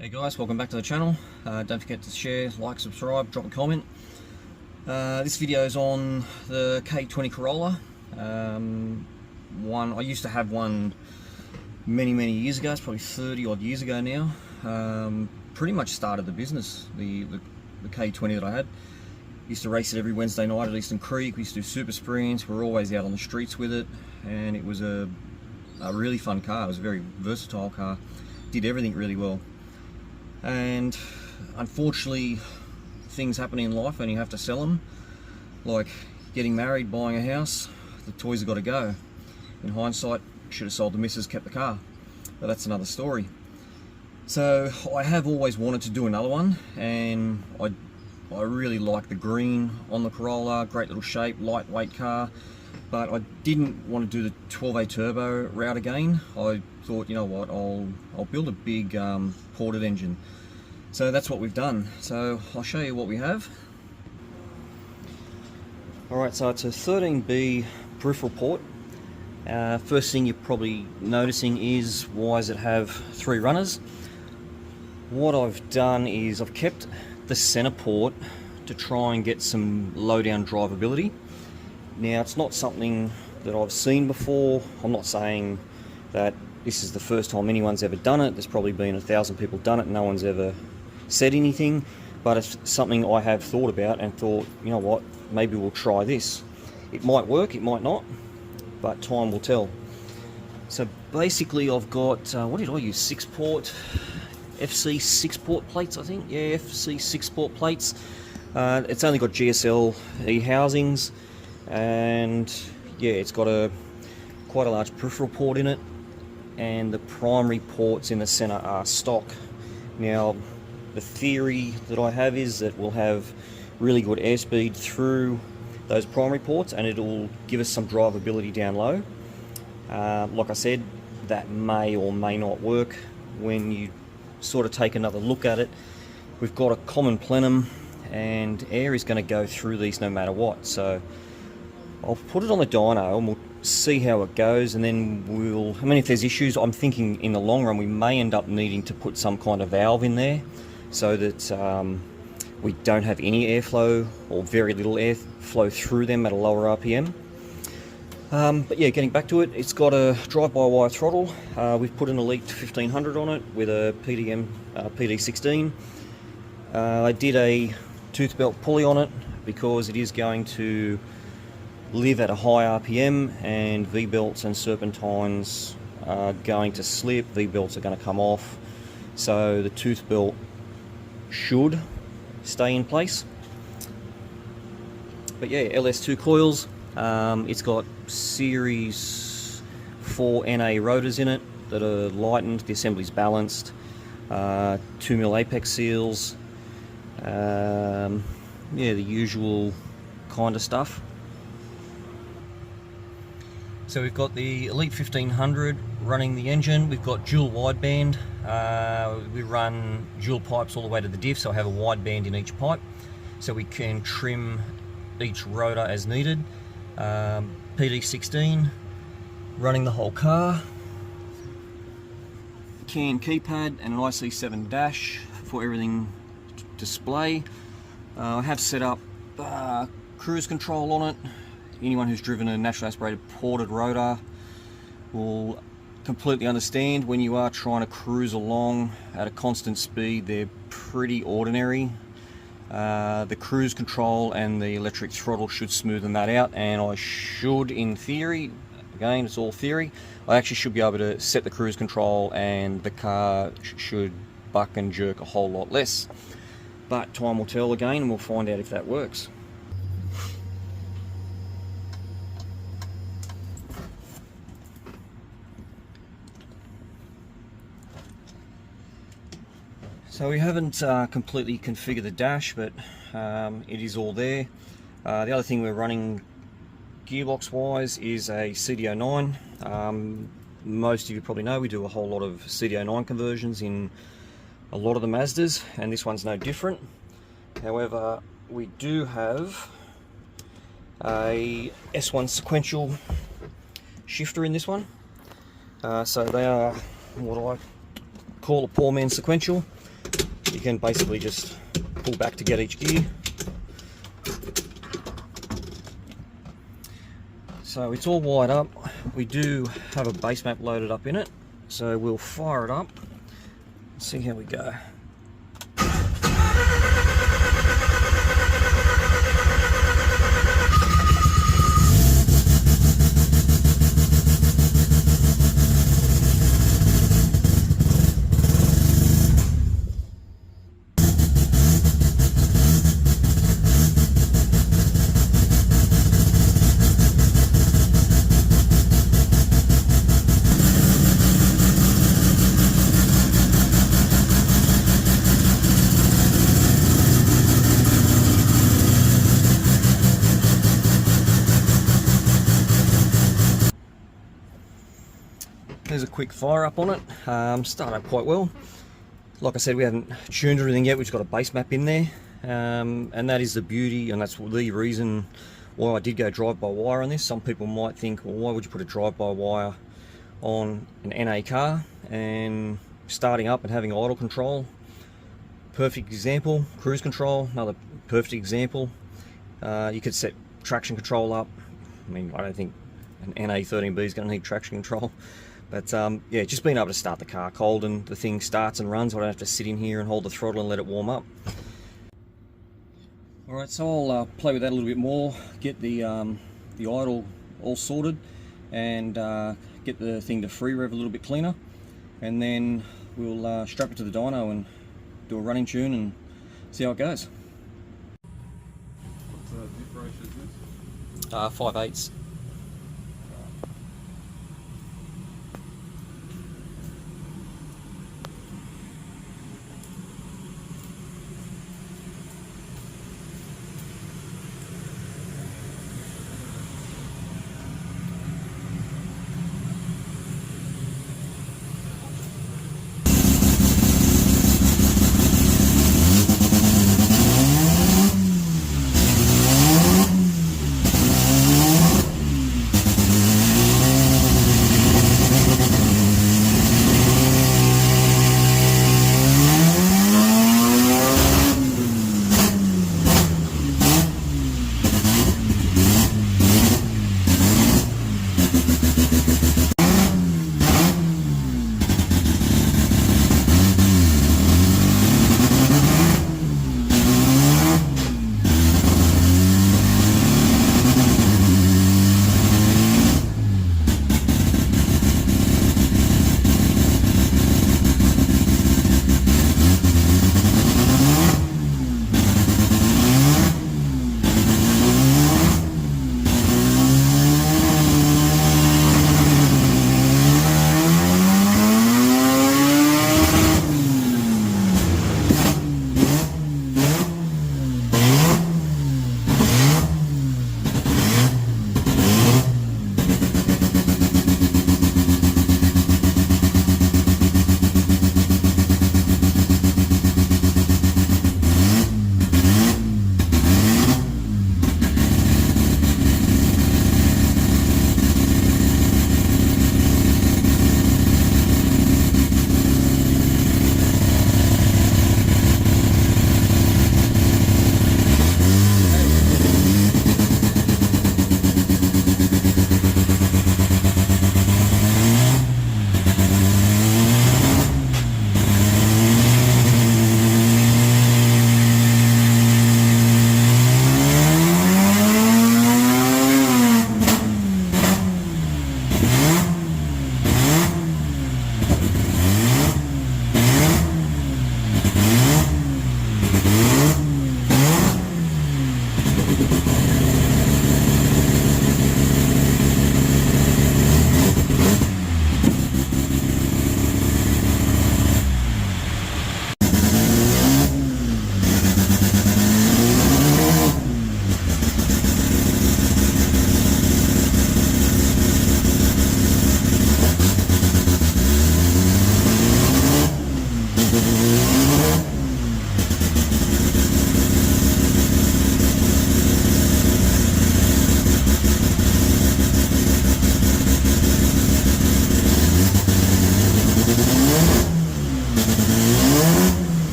Hey guys, welcome back to the channel. Don't forget to share, like, subscribe, drop a comment. This video is on the ke20 Corolla. I used to have one many years ago. It's probably 30 odd years ago now. Pretty much started the business, the ke20 that I had. Used to race it every Wednesday night at Eastern Creek. We used to do super sprints. We were always out on the streets with it, and it was a really fun car. It was a very versatile car. Did everything really well. And unfortunately, things happen in life and you have to sell them, like getting married, buying a house. The toys have got to go. In hindsight, should have sold the missus, kept the car, but that's another story. So I have always wanted to do another one, and I really like the green on the Corolla. Great little shape, lightweight car, but I didn't want to do the 12A turbo route again. I thought, you know what, I'll build a big ported engine. So that's what we've done. So I'll show you what we have. Alright, so it's a 13B peripheral port. First thing you're probably noticing is, why does it have 3 runners? What I've done is I've kept the center port to try and get some low down drivability. Now, it's not something that I've seen before. I'm not saying that this is the first time anyone's ever done it. There's probably been 1,000 people done it and no one's ever said anything, but it's something I have thought about and thought, you know what, maybe we'll try this. It might work, it might not, but time will tell. So basically I've got, what did I use, 6-port, FC 6-port plates, I think. Yeah, FC 6-port plates. It's only got GSL e-housings, and yeah, it's got quite a large peripheral port in it, and the primary ports in the center are stock. Now, the theory that I have is that we'll have really good airspeed through those primary ports, and it'll give us some drivability down low. Like I said, that may or may not work when you sort of take another look at it. We've got a common plenum, and air is going to go through these no matter what. So I'll put it on the dyno and we'll see how it goes, and then if there's issues, I'm thinking in the long run we may end up needing to put some kind of valve in there so that we don't have any airflow or very little airflow through them at a lower RPM. But yeah, getting back to it, it's got a drive-by-wire throttle. We've put an Elite 1500 on it with a PD16. I did a tooth belt pulley on it because it is going to live at a high RPM, and V-belts and serpentines are going to slip, V-belts are going to come off, so the tooth belt should stay in place. But yeah, LS2 coils. It's got Series 4 NA rotors in it that are lightened, the assembly's balanced, 2mm apex seals, yeah, the usual kind of stuff. So we've got the Elite 1500 running the engine. We've got dual wideband. We run dual pipes all the way to the diff, so I have a wideband in each pipe, so we can trim each rotor as needed. PD16 running the whole car. CAN keypad and an IC7 dash for everything display. I have set up cruise control on it. Anyone who's driven a naturally aspirated ported rotor will completely understand when you are trying to cruise along at a constant speed, they're pretty ordinary. The cruise control and the electric throttle should smoothen that out, and I should, in theory, again it's all theory, I actually should be able to set the cruise control and the car should buck and jerk a whole lot less. But time will tell again, and we'll find out if that works. So we haven't completely configured the dash, but it is all there. The other thing we're running gearbox wise is a CDO9. Most of you probably know we do a whole lot of CDO9 conversions in a lot of the Mazdas, and this one's no different. However, we do have a S1 sequential shifter in this one. So they are what I call a poor man's sequential. you can basically just pull back to get each gear. So it's all wired up. We do have a base map loaded up in it, so we'll fire it up, see how we go. There's a quick fire up on it. Started up quite well. Like I said, we haven't tuned everything yet. We've just got a base map in there, and that is the beauty, and that's the reason why I did go drive-by-wire on this. Some people might think, well, why would you put a drive-by-wire on an NA car? And starting up and having idle control, perfect example. Cruise control, another perfect example. You could set traction control up. I mean, I don't think an NA13B is going to need traction control. But yeah, just being able to start the car cold and the thing starts and runs. I don't have to sit in here and hold the throttle and let it warm up. Alright, so I'll play with that a little bit more, get the idle all sorted, and get the thing to free rev a little bit cleaner, and then we'll strap it to the dyno and do a running tune and see how it goes. What diff ratio is this? 5/8.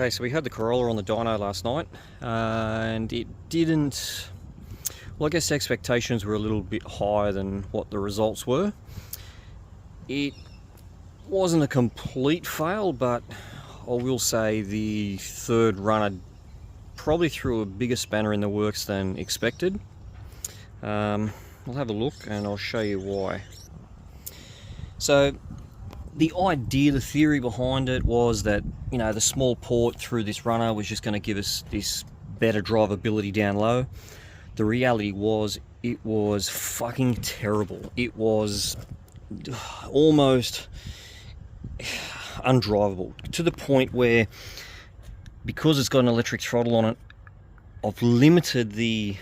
Okay, so we had the Corolla on the dyno last night, and it didn't... Well, I guess expectations were a little bit higher than what the results were. It wasn't a complete fail, but I will say the third runner probably threw a bigger spanner in the works than expected. We'll have a look and I'll show you why. So the idea, the theory behind it was that, you know, the small port through this runner was just going to give us this better drivability down low. The reality was, it was fucking terrible. It was almost undrivable, to the point where, because it's got an electric throttle on it, I've limited the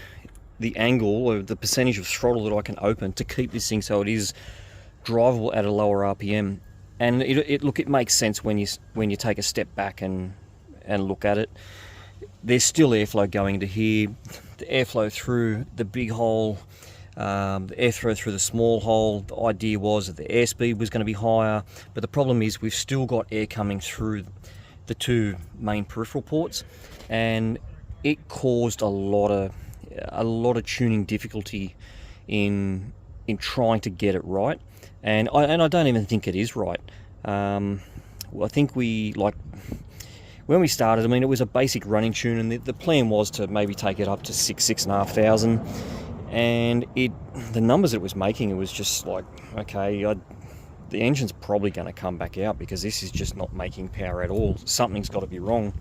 angle or the percentage of throttle that I can open to keep this thing so it is drivable at a lower RPM. And it makes sense when you take a step back and look at it. There's still airflow going into here. The airflow through the big hole, the airflow through the small hole. The idea was that the airspeed was going to be higher, but the problem is we've still got air coming through the two main peripheral ports, and it caused a lot of tuning difficulty in trying to get it right. And I don't even think it is right. I think when we started, I mean, it was a basic running tune, and the plan was to maybe take it up to 6,500, and the numbers it was making, it was just like, okay, the engine's probably going to come back out because this is just not making power at all. Something's got to be wrong.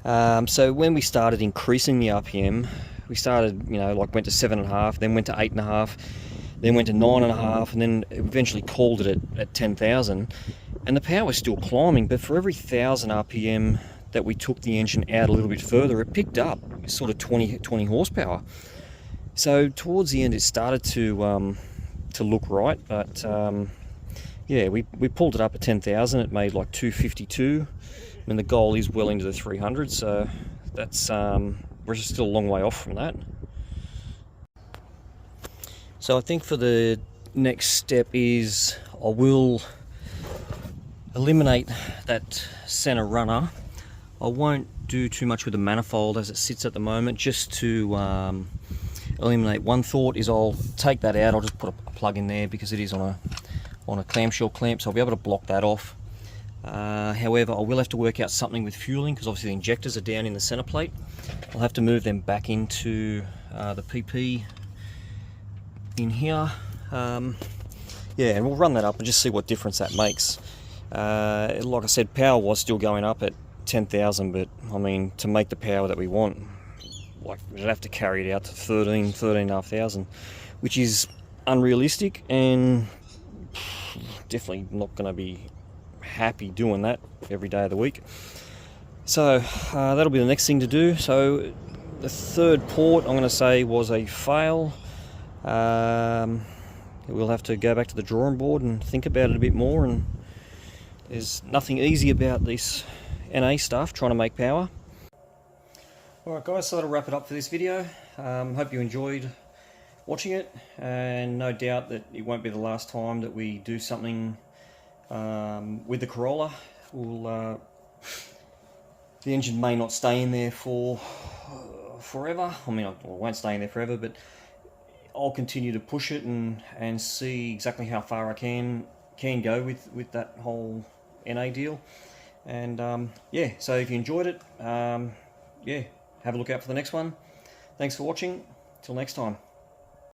So when we started increasing the RPM, we started, went to 7.5, then went to 8.5, then went to 9.5, and then eventually called it at 10,000. And the power was still climbing, but for every 1,000 RPM that we took the engine out a little bit further, it picked up sort of 20 horsepower. So towards the end, it started to look right, but yeah, we pulled it up at 10,000. It made like 252. I mean, the goal is well into the 300, so that's we're still a long way off from that. So I think for the next step is I will eliminate that center runner. I won't do too much with the manifold as it sits at the moment. Just to eliminate one thought is I'll take that out. I'll just put a plug in there because it is on a clamshell clamp, so I'll be able to block that off. However, I will have to work out something with fueling because obviously the injectors are down in the center plate. I'll have to move them back into the PP in here. Yeah, and we'll run that up and just see what difference that makes. Like I said, power was still going up at 10,000, but I mean, to make the power that we want, like, we'd have to carry it out to 13,500, which is unrealistic, and definitely not going to be happy doing that every day of the week. So that'll be the next thing to do. So the third port, I'm going to say, was a fail. We'll have to go back to the drawing board and think about it a bit more, and there's nothing easy about this NA stuff, trying to make power. Alright guys, so that'll wrap it up for this video. Hope you enjoyed watching it, and no doubt that it won't be the last time that we do something with the Corolla. The engine may not stay in there for forever. I mean, it won't stay in there forever, but I'll continue to push it and see exactly how far I can go with that whole NA deal. And yeah, so if you enjoyed it, yeah, have a look out for the next one. Thanks for watching. Till next time.